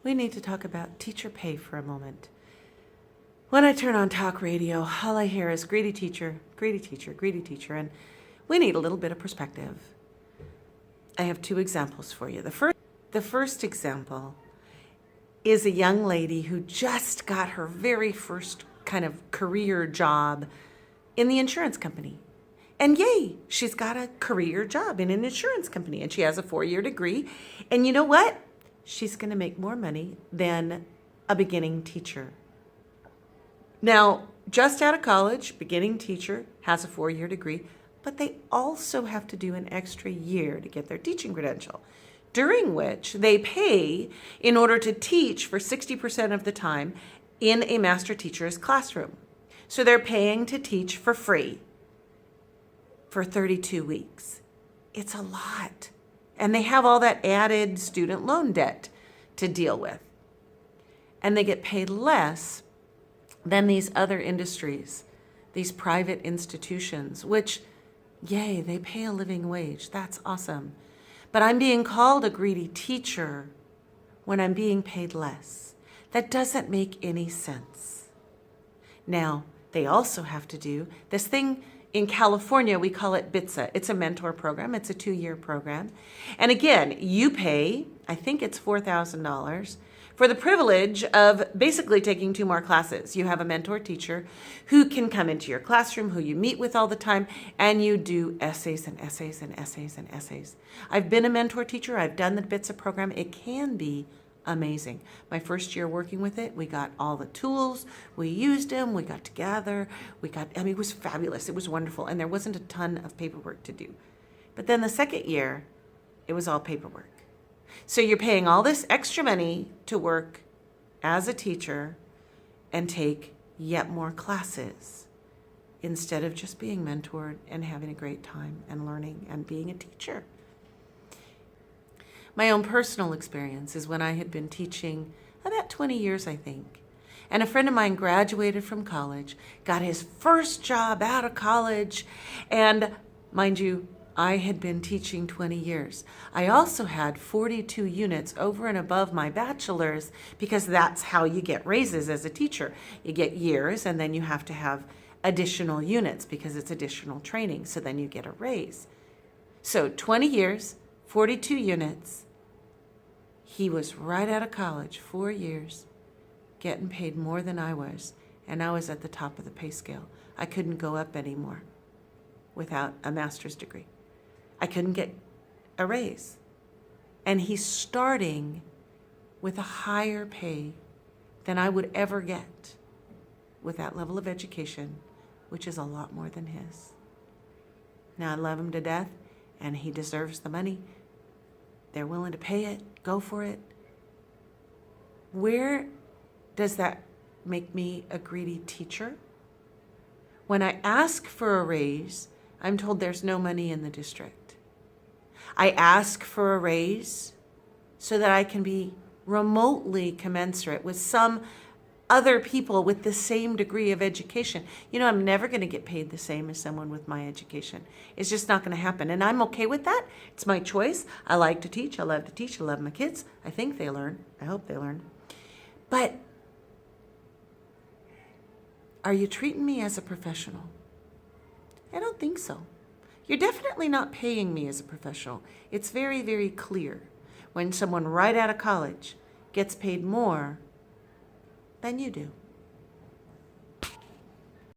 we need to talk about teacher pay for a moment. When I turn on talk radio, all I hear is greedy teacher, greedy teacher, greedy teacher, and we need a little bit of perspective. I have two examples for you. The first example is a young lady who just got her very first kind of career job in the insurance company. And yay, she's got a career job in an insurance company, and she has a 4-year degree. And you know what? She's going to make more money than a beginning teacher. Now, just out of college, beginning teacher has a 4-year degree, but they also have to do an extra year to get their teaching credential, during which they pay in order to teach for 60% of the time in a master teacher's classroom. So they're paying to teach for free for 32 weeks. It's a lot. And they have all that added student loan debt to deal with. And they get paid less than these other industries, these private institutions, which, yay, they pay a living wage. That's awesome. But I'm being called a greedy teacher when I'm being paid less. That doesn't make any sense. Now, they also have to do this thing. In California, we call it BITSA. It's a mentor program. It's a 2-year program. And again, you pay, I think it's $4,000, for the privilege of basically taking 2 more classes. You have a mentor teacher who can come into your classroom, who you meet with all the time, and you do essays and essays and essays and essays. I've been a mentor teacher. I've done the BITSA program. It can be amazing. My first year working with it, we got all the tools, we used them, we got together, it was fabulous. It was wonderful. And there wasn't a ton of paperwork to do. But then the second year, it was all paperwork. So you're paying all this extra money to work as a teacher and take yet more classes instead of just being mentored and having a great time and learning and being a teacher. My own personal experience is when I had been teaching about 20 years, I think. And a friend of mine graduated from college, got his first job out of college. And mind you, I had been teaching 20 years. I also had 42 units over and above my bachelor's, because that's how you get raises as a teacher. You get years, and then you have to have additional units because it's additional training. So then you get a raise. So 20 years, 42 units. He was right out of college, 4 years, getting paid more than I was, and I was at the top of the pay scale. I couldn't go up anymore without a master's degree. I couldn't get a raise. And he's starting with a higher pay than I would ever get with that level of education, which is a lot more than his. Now, I love him to death, and he deserves the money. They're willing to pay it. Go for it. Where does that make me a greedy teacher? When I ask for a raise, I'm told there's no money in the district. I ask for a raise so that I can be remotely commensurate with some other people with the same degree of education. You know, I'm never going to get paid the same as someone with my education. It's just not going to happen. And I'm okay with that. It's my choice. I like to teach. I love to teach. I love my kids. I think they learn. I hope they learn. But are you treating me as a professional? I don't think so. You're definitely not paying me as a professional. It's very, very clear when someone right out of college gets paid more than you do.